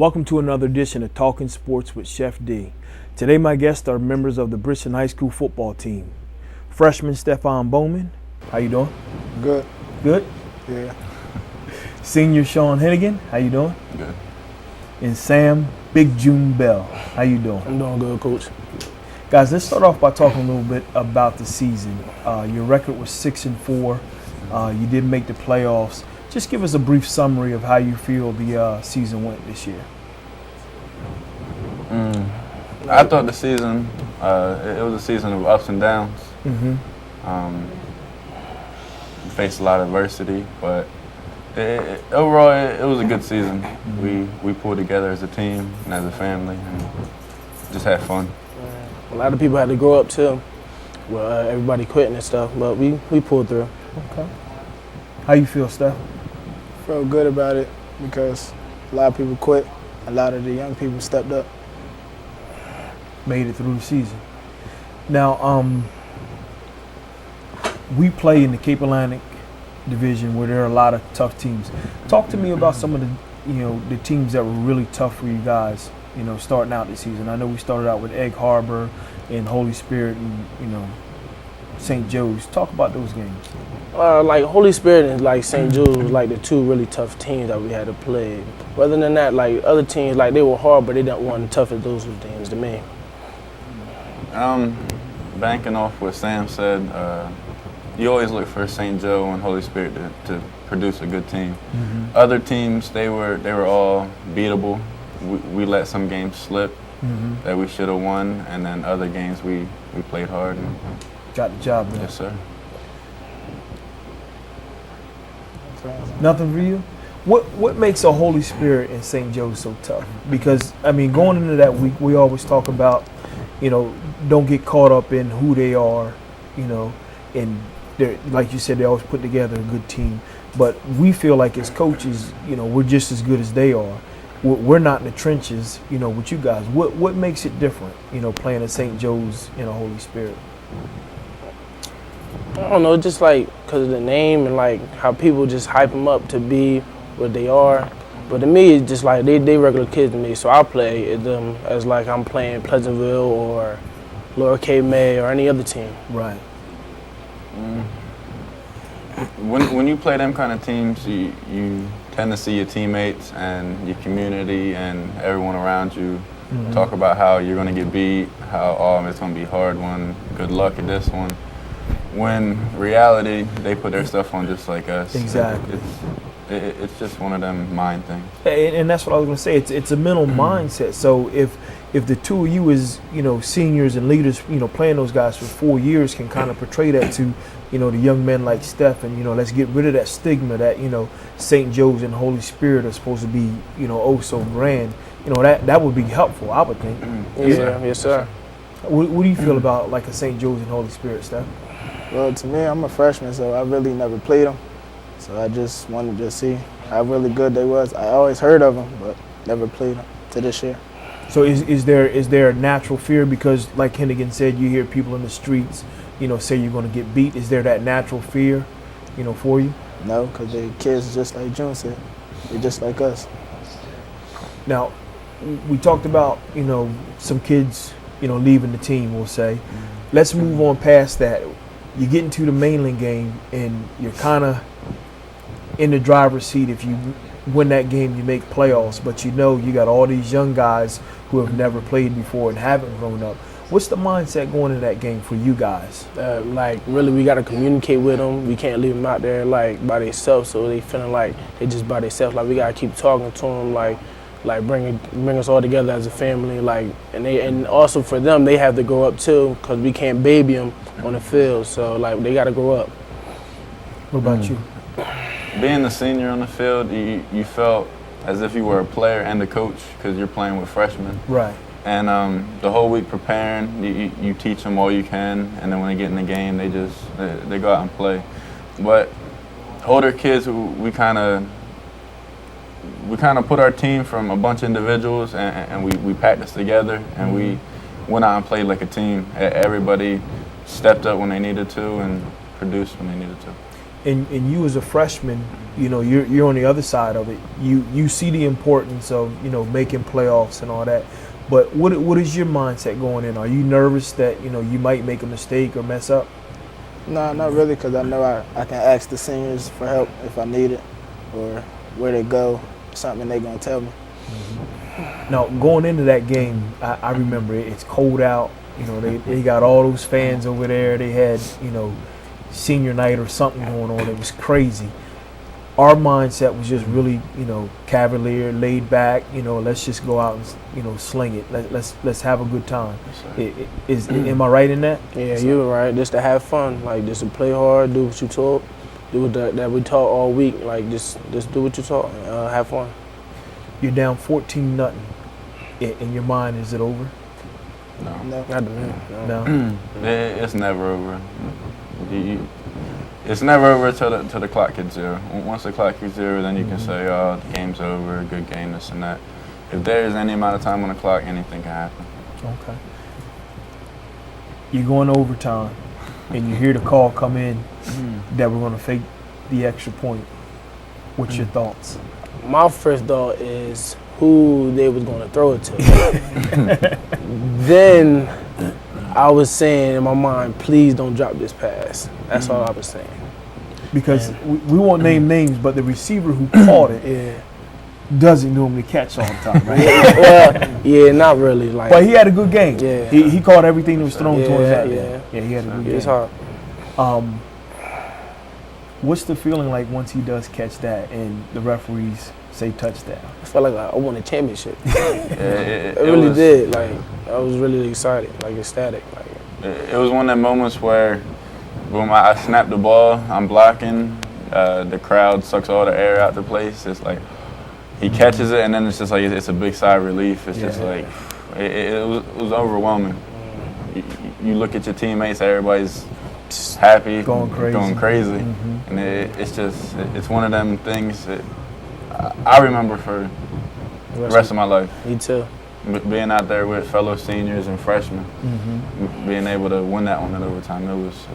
Welcome to another edition of Talkin Sports with Chef D. Today my guests are members of the Bridgeton High School football team. Freshman Stephon Bowman, how you doing? Good. Good? Yeah. Senior Sean Hennigan, how you doing? Good. And Sam Big June Bell, how you doing? I'm doing good, Coach. Guys, let's start off by talking a little bit about the season. Your record was 6-4. You didn't make the playoffs. Just give us a brief summary of how you feel the season went this year. I thought the season, it was a season of ups and downs. We faced a lot of adversity, but overall it was a good season. We pulled together as a team and as a family and just had fun. A lot of people had to grow up too. Well, everybody quitting and stuff, but we pulled through. Okay. How you feel, Steph? Felt good about it because a lot of people quit. A lot of the young people stepped up. Made it through the season. Now, we play in the Cape Atlantic division where there are a lot of tough teams. Talk to me about some of the teams that were really tough for you guys, starting out this season. I know we started out with Egg Harbor and Holy Spirit and, St. Joe's. Talk about those games. Like Holy Spirit and like St. Jude's was like the two really tough teams that we had to play. Other than that, like other teams, like they were hard, but they didn't want the toughest those two teams to me. Banking off what Sam said, you always look for St. Joe and Holy Spirit to produce a good team. Other teams, they were all beatable. We let some games slip that we should have won, and then other games we played hard and got the job done. Yes, sir. Nothing for you? What makes a Holy Spirit and St. Joe's so tough? Because, going into that week, we always talk about, don't get caught up in who they are, and they're, like you said, they always put together a good team. But we feel like as coaches, we're just as good as they are. We're not in the trenches, with you guys. What makes it different, playing at St. Joe's and a Holy Spirit? I don't know, just like because of the name and like how people just hype them up to be what they are. But to me, it's just like they regular kids to me, so I play them as like I'm playing Pleasantville or Lower Cape May or any other team. Right. When you play them kind of teams, you tend to see your teammates and your community and everyone around you talk about how you're going to get beat, how it's going to be a hard one, good luck at this one. When reality, they put their stuff on just like us. Exactly. It's just one of them mind things. And that's what I was going to say. It's a mental mindset. So if the two of you as, seniors and leaders, playing those guys for 4 years can kind of portray that to, the young men like Steph and, let's get rid of that stigma that, St. Joe's and Holy Spirit are supposed to be, oh so grand. That would be helpful, I would think. Yes, sir. What do you feel about like a St. Joe's and Holy Spirit, Steph? Well, to me, I'm a freshman, so I really never played them. So I just wanted to see how really good they was. I always heard of them, but never played them to this year. So is there a natural fear because, like Hennigan said, you hear people in the streets, say you're going to get beat. Is there that natural fear, for you? No, because they kids just like June said. They're just like us. Now, we talked about, some kids, leaving the team, we'll say. Let's move on past that. You get into the mainland game and you're kind of in the driver's seat. If you win that game, you make playoffs, but you got all these young guys who have never played before and haven't grown up. What's the mindset going into that game for you guys? Really, we got to communicate with them. We can't leave them out there like by themselves, so they feeling like they just by themselves. Like we got to keep talking to them, like bring us all together as a family, and also for them, they have to grow up too, because we can't baby them on the field, so they got to grow up. What about you? Being the senior on the field, you felt as if you were a player and a coach because you're playing with freshmen. Right. And the whole week preparing, you teach them all you can, and then when they get in the game, they go out and play. But older kids, we kind of put our team from a bunch of individuals, and we practiced together, and we went out and played like a team. Everybody stepped up when they needed to and produced when they needed to. and you as a freshman, you know, you're on the other side of it. You see the importance of, you know, making playoffs and all that. But what is your mindset going in? Are you nervous that, you know, you might make a mistake or mess up? No, not really, because I know I can ask the seniors for help if I need it, or where to go, something they're going to tell me. Now, going into that game, I remember it's cold out. You know, they got all those fans over there. They had, you know, senior night or something going on. It was crazy. Our mindset was just really, you know, cavalier, laid back. You know, let's just go out and, you know, sling it. Let's have a good time. Am I right in that? Yeah, you're right. Just to have fun, like just to play hard, do what you taught, do what that we taught all week. Like just do what you taught, have fun. You're down 14-0. In your mind, is it over? No. Not to me. No. It's never over. It's never over till the clock hits 0. Once the clock hits 0, then you can say, oh, the game's over, good game, this and that. If there's any amount of time on the clock, anything can happen. Okay. You're going to overtime, and you hear the call come in that we're going to fake the extra point. What's your thoughts? My first thought is who they was going to throw it to. Then I was saying in my mind, please don't drop this pass. That's all I was saying. Because we won't name names, but the receiver who caught it doesn't normally catch all the time, right? Well, yeah, not really. Like, but he had a good game. Yeah. He caught everything that was thrown to his head. Yeah, he had a good game. It's hard. What's the feeling like once he does catch that and the referees say touchdown? I felt like I won a championship. It really was, did. Like I was really excited, like ecstatic. Like it was one of the moments where when I snap the ball, I'm blocking, the crowd sucks all the air out the place. It's like he catches it, and then it's just like it's a big sigh of relief. It's just like it was overwhelming. You look at your teammates, everybody's happy, going crazy. And it's one of them things that I remember for the rest of my life. Me too. Being out there with fellow seniors and freshmen, being able to win that one in overtime, it was.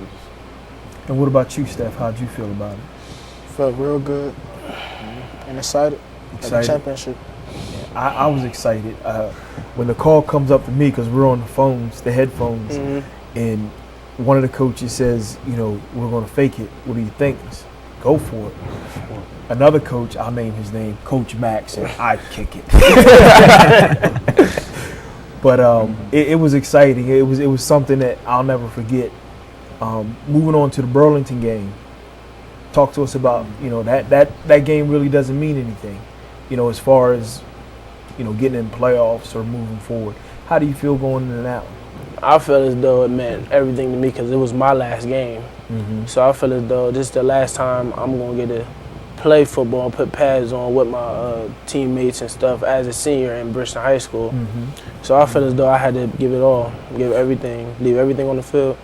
And what about you, Steph? How'd you feel about it? Felt real good and excited. Like a championship. I was excited when the call comes up to me, because we're on the headphones, and one of the coaches says, you know, we're going to fake it. What do you think? Go for it. Another coach, I'll name his name, Coach Max, said, I'd kick it. But it was exciting. It was something that I'll never forget. Moving on to the Burlington game, talk to us about, you know, that game really doesn't mean anything, you know, as far as, you know, getting in playoffs or moving forward. How do you feel going into that one? I feel as though it meant everything to me because it was my last game. So I feel as though this is the last time I'm going to get to play football and put pads on with my teammates and stuff as a senior in Bristol High School. So I feel as though I had to give it all, give everything, leave everything on the field.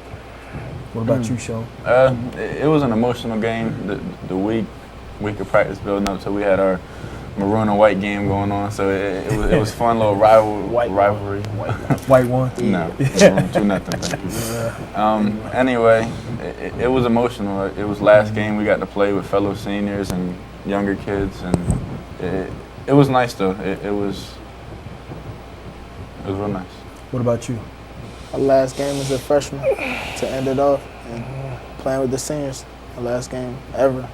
What about you, Sean? It was an emotional game. The week of practice building up, so we had our maroon and white game going on. So it was fun, little rivalry. White one? No, 2-0. Thank you. Anyway, it was emotional. It was last game. We got to play with fellow seniors and younger kids, and it was nice though. It was real nice. What about you? My last game as a freshman to end it off and playing with the seniors. My last game ever.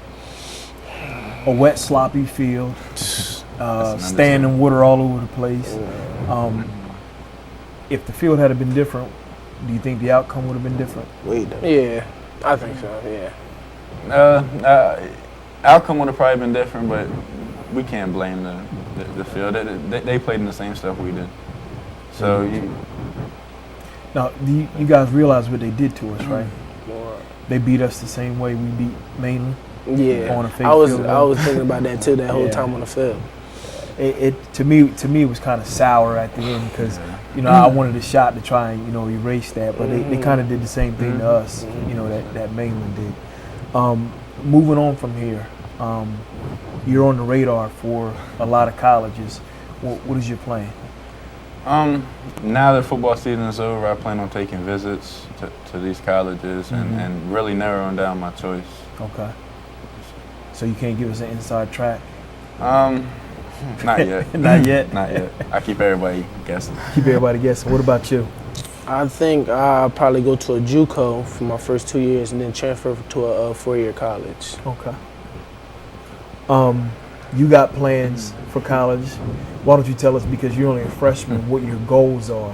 A wet, sloppy field, standing water all over the place. If the field had been different, do you think the outcome would have been different? Yeah, I think so, yeah. Outcome would have probably been different, but we can't blame the field. They played in the same stuff we did. So Now, you guys realize what they did to us, right? They beat us the same way we beat Mainland. Yeah, on a fake I was field. thinking about that too. That whole time on the field. To me, it was kind of sour at the end because, you know, I wanted a shot to try and, you know, erase that, but they kind of did the same thing to us, you know, that Mainland did. Moving on from here, you're on the radar for a lot of colleges. What is your plan? Now that football season is over, I plan on taking visits to these colleges and really narrowing down my choice. Okay. So you can't give us an inside track? Not yet. Not yet? Not yet. I keep everybody guessing. Keep everybody guessing. What about you? I think I'll probably go to a JUCO for my first 2 years and then transfer to a 4-year college. Okay. You got plans for college. Why don't you tell us, because you're only a freshman, what your goals are?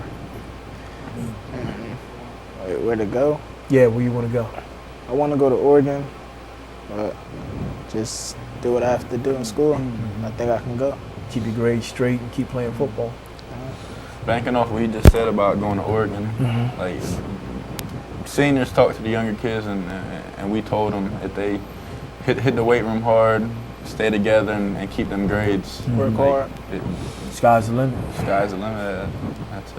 Where to go? Yeah, where you want to go? I want to go to Oregon, but just do what I have to do in school. I think I can go. Keep your grades straight and keep playing football. Banking off what he just said about going to Oregon, like seniors talk to the younger kids, and we told them if they hit the weight room hard, stay together, and keep them grades. Work hard. Sky's the limit. Sky's the limit. That's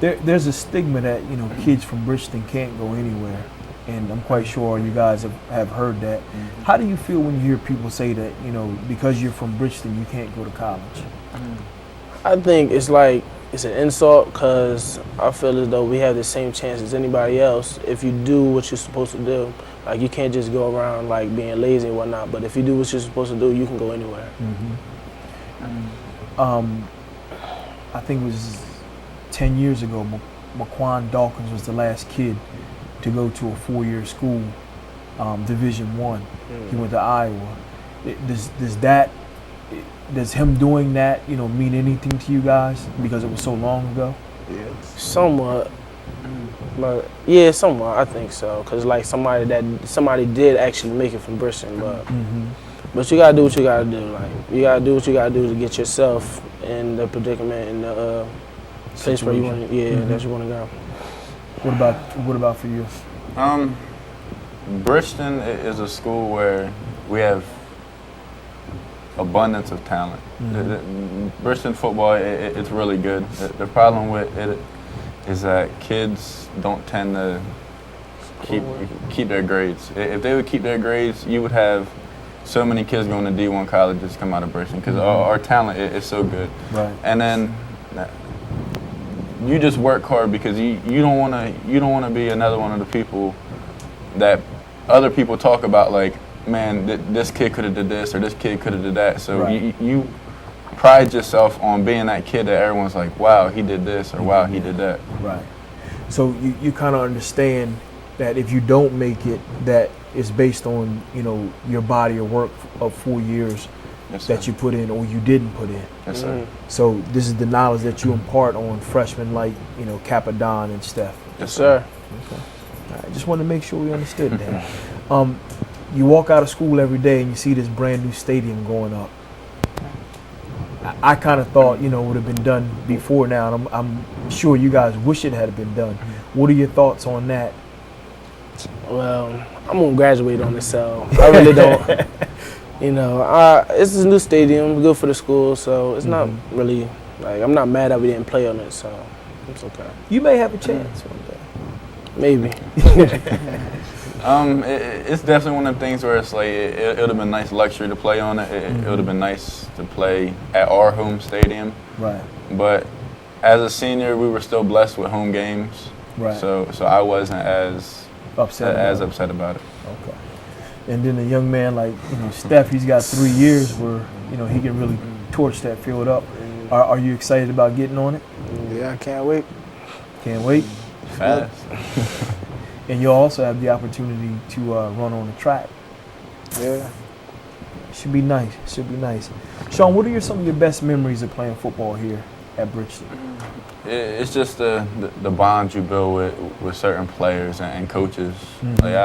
it. There's a stigma that, you know, kids from Bridgeton can't go anywhere, and I'm quite sure you guys have heard that. How do you feel when you hear people say that, you know, because you're from Bridgeton, you can't go to college? I think it's like, it's an insult, because I feel as though we have the same chance as anybody else if you do what you're supposed to do. Like, you can't just go around like being lazy and whatnot, but if you do what you're supposed to do, you can go anywhere. I think it was 10 years ago, Maquan Dawkins was the last kid to go to a 4-year school, Division I. He went to Iowa. Does him doing that, you know, mean anything to you guys because it was so long ago? Somewhat. But yeah, somewhat, I think so. Cause like somebody did actually make it from Bridgeton, but you gotta do what you gotta do. Like, you gotta do what you gotta do to get yourself in the predicament and the place where you want, that you want to go. What about for you? Bridgeton is a school where we have abundance of talent. Bridgeton football, it's really good. The problem with it is that kids don't tend to keep their grades. If they would keep their grades, you would have so many kids going to D1 colleges come out of Bridgeton, because our talent is so good. Right. And then you just work hard, because you don't want to be another one of the people that other people talk about, like, man, this kid could have did this or this kid could have did that. So you pride yourself on being that kid that everyone's like, wow, he did this, or wow, he did that. Right. So you kind of understand that if you don't make it, that it's based on, you know, your body of work of 4 years that you put in or you didn't put in. Yes, sir. So this is the knowledge that you impart on freshmen like, you know, Capadon and Steph. Yes, sir. Okay. I just wanted to make sure we understood that. You walk out of school every day and you see this brand new stadium going up. I kind of thought, you know, it would have been done before now, and I'm sure you guys wish it had been done. What are your thoughts on that? Well, I'm gonna graduate on this, so I really don't. You know, it's a new stadium, good for the school, so it's not really like, I'm not mad that we didn't play on it, so it's okay. You may have a chance one day. Maybe. It's definitely one of the things where it's like it would have been nice luxury to play on it. It would have been nice to play at our home stadium. Right. But as a senior, we were still blessed with home games. Right. So I wasn't as upset about it. Okay. And then a young man like, you know, Steph, he's got 3 years where, you know, he can really torch that field up. Are you excited about getting on it? Yeah, I can't wait. Can't wait. Fast. And you'll also have the opportunity to run on the track. Yeah. Should be nice. Should be nice. Sean, what are some of your best memories of playing football here at Bridgeton? It's just the bonds you build with certain players and coaches. Like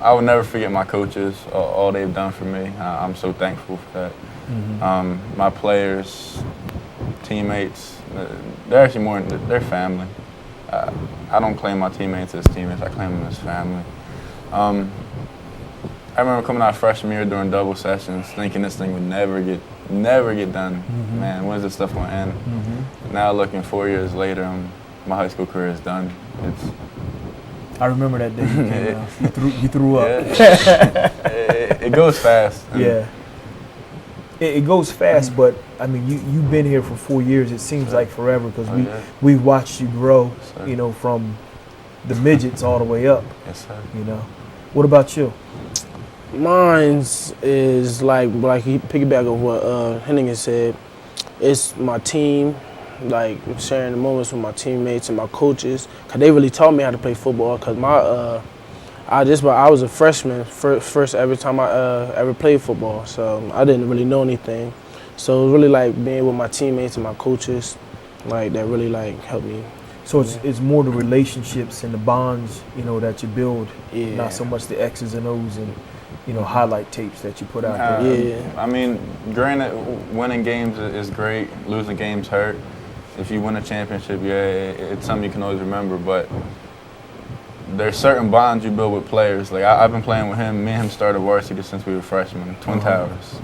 I will never forget my coaches, all they've done for me. I'm so thankful for that. My players, teammates, they're actually more, they're family. I don't claim my teammates as teammates, I claim them as family. I remember coming out freshman year during double sessions thinking this thing would never get done. Man, when's this stuff gonna end? Now looking 4 years later, my high school career is done. I remember that day you came out. You threw up. Yeah. It goes fast. Yeah. It goes fast, but I mean, you've been here for 4 years. It seems like forever because we've watched you grow. You know, from the midgets all the way up. Yes, sir. You know, what about you? Mine's is like he piggyback of what Hennigan said. It's my team, like sharing the moments with my teammates and my coaches, cause they really taught me how to play football. Cause I was a freshman first every time I ever played football, so I didn't really know anything. So it was really like being with my teammates and my coaches, like that really like helped me. So it's more the relationships and the bonds, that you build, Yeah. not so much the X's and O's and, highlight tapes that you put out there. Yeah. I mean, granted, winning games is great. Losing games hurt. If you win a championship, it's something you can always remember. But there's certain bonds you build with players. Like I've been playing with him. Me and him started varsity since we were freshmen, Twin Towers.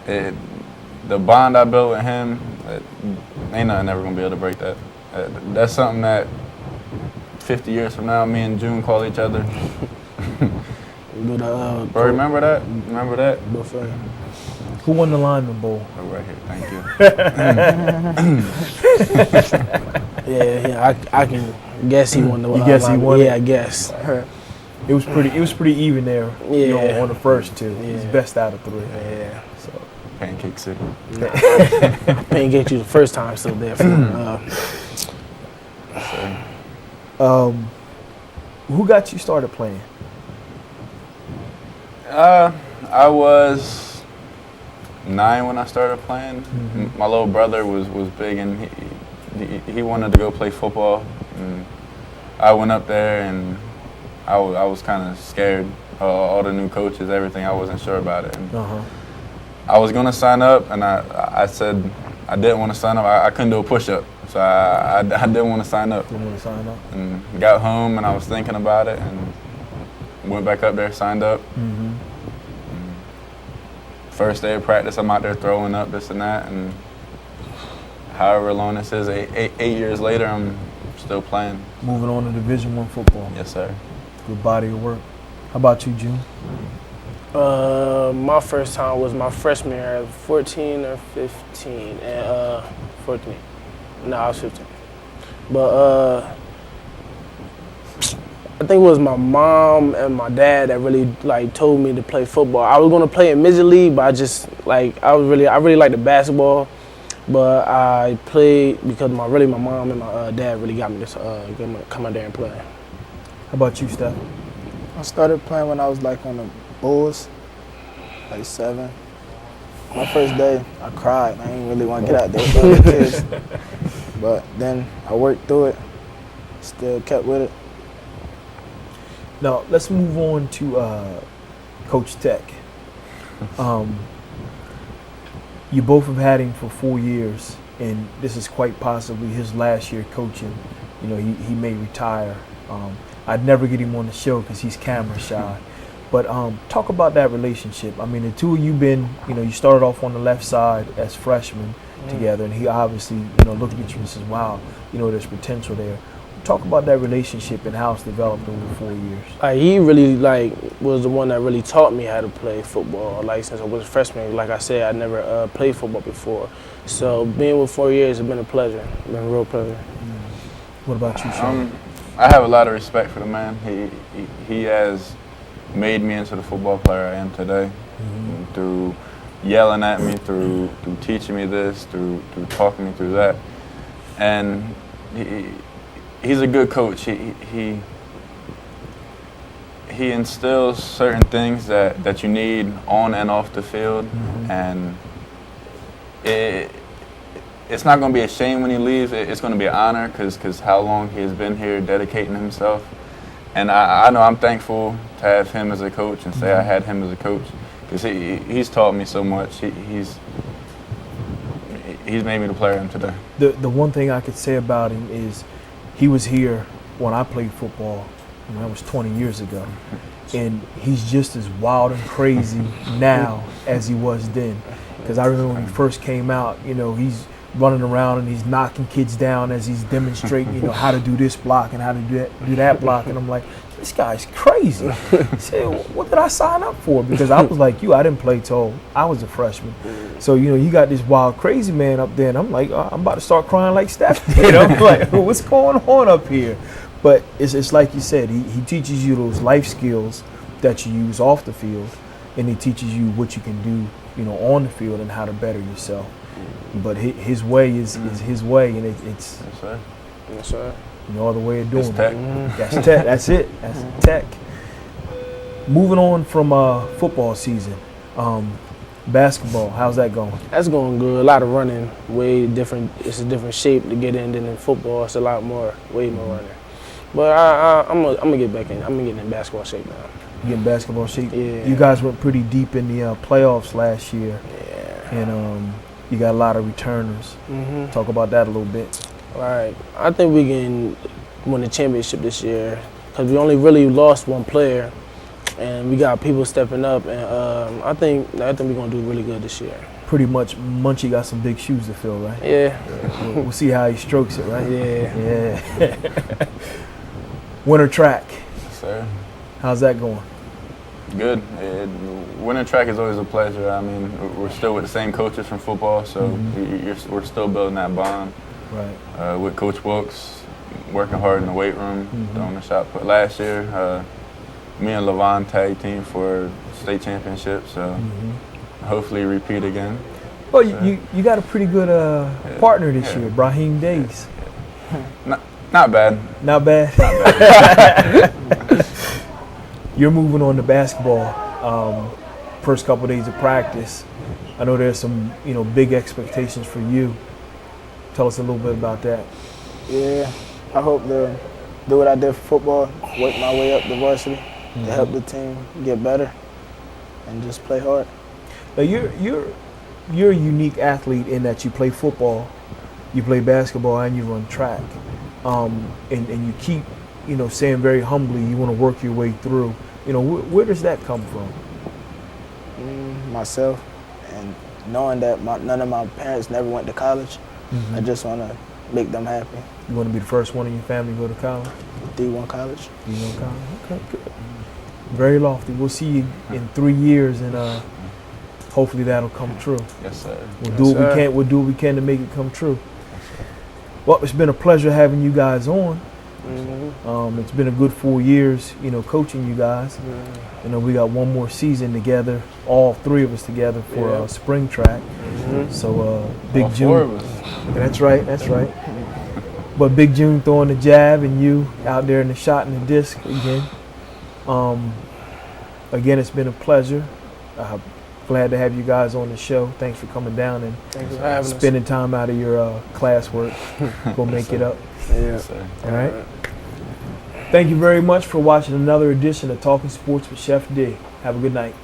The bond I built with him, ain't nothing ever gonna be able to break that. That's something that 50 years from now, me and June call each other. But, Bro, remember that? Remember that? Buffet. Who won the Lineman Bowl? Oh, right here. Thank you. Yeah, I can guess he won the. You guess he won it? Yeah, I guess. It was pretty even there. Yeah. On the first two. Yeah. It's best out of three. Yeah. So Pancake City. Didn't get you the first time, still there for. who got you started playing? I was 9 when I started playing. My little brother was big and he wanted to go play football. And I went up there and I was kind of scared. All the new coaches, everything, I wasn't sure about it. And I was going to sign up and I said I didn't want to sign up. I couldn't do a push-up. So I didn't want to sign up. Didn't want to sign up. And got home and I was thinking about it and went back up there, signed up. First day of practice, I'm out there throwing up this and that, and however long this is, eight years later, I'm still playing. Moving on to Division I football. Yes, sir. Good body of work. How about you, June? My first time was my freshman year at 14 or 15, and 14. No, I was 15. But I think it was my mom and my dad that really like told me to play football. I was gonna play in midget league, but I just like I really liked the basketball, but I played because my mom and my dad really got me to come out there and play. How about you, Steph? I started playing when I was like on the Bulls, like 7. My first day, I cried. I didn't really want to get out there with the other kids. But then I worked through it, still kept with it. Now, let's move on to Coach Tech. You both have had him for 4 years, and this is quite possibly his last year coaching. He may retire. I'd never get him on the show because he's camera shy. But talk about that relationship. I mean, the two of you you started off on the left side as freshmen together, and he obviously, looked at you and says, wow, there's potential there. Talk about that relationship and how it's developed over 4 years. He really was the one that really taught me how to play football. Since I was a freshman, like I said, I never played football before. So being with 4 years has been a pleasure. It's been a real pleasure. What about you, Sean? I have a lot of respect for the man. He has made me into the football player I am today through yelling at me, through teaching me this, through talking me through that, and he's a good coach. He instills certain things that you need on and off the field, and it's not going to be a shame when he leaves. It's going to be an honor because how long he has been here dedicating himself. And I know I'm thankful to have him as a coach and say I had him as a coach because he's taught me so much. He's made me the player I am today. The one thing I could say about him is he was here when I played football. That was 20 years ago. And he's just as wild and crazy now as he was then. Because I remember when he first came out, he's running around and he's knocking kids down as he's demonstrating, how to do this block and how to do that block. And I'm like, this guy's crazy. I said, what did I sign up for? Because I was like you, I didn't play till I was a freshman. So, you got this wild, crazy man up there. And I'm like, I'm about to start crying like Steph. I'm like, what's going on up here? But it's like you said, he teaches you those life skills that you use off the field, and he teaches you what you can do, on the field and how to better yourself. But his way is his way, and it's Yes, sir. Yes, sir. no other way of doing It's it. tech. That's tech. That's it. That's tech. Moving on from football season, basketball. How's that going? That's going good. A lot of running, way different. It's a different shape to get in than in football. It's a lot more, way more running. But I'm gonna get back in. I'm gonna get in basketball shape now. You in basketball shape? Yeah. You guys went pretty deep in the playoffs last year, Yeah. and you got a lot of returners. Talk about that a little bit. All right. I think we can win the championship this year because we only really lost one player, and we got people stepping up. And I think we're gonna do really good this year. Pretty much, Munchie got some big shoes to fill, right? Yeah. We'll see how he strokes it, right? Yeah. Yeah. Winter track. Yes, sir. How's that going? Good. Winter track is always a pleasure. I mean, we're still with the same coaches from football, so we're still building that bond. Right. With Coach Wilkes, working hard in the weight room, throwing the shot put. Last year, me and Levon tag team for state championship, so hopefully repeat again. Well, you got a pretty good partner this year, Brahim Days. Not bad. Not bad. You're moving on to basketball. First couple of days of practice. I know there's some, big expectations for you. Tell us a little bit about that. Yeah, I hope to do what I did for football, work my way up to varsity to help the team get better, and just play hard. Now you're a unique athlete in that you play football, you play basketball, and you run track. And you keep, saying very humbly you want to work your way through. Where does that come from? Myself, and knowing that none of my parents never went to college, I just want to make them happy. You want to be the first one in your family to go to college? D1 college. D1 college. Okay, good. Very lofty. We'll see you in 3 years, and hopefully that'll come true. Yes, sir. We'll do what we can. We'll do what we can to make it come true. Well, it's been a pleasure having you guys on. It's been a good 4 years, coaching you guys. We got one more season together, all three of us together for spring track. So Big All June. 4 of us. That's right. That's right. But Big June throwing the jab, and you out there in the shot and the disc again. Again, it's been a pleasure. Glad to have you guys on the show. Thanks for coming down and Thanks for having us. spending time out of your classwork. Go make it up. Yeah. Yes, sir. All right. Thank you very much for watching another edition of Talking Sports with Chef D. Have a good night.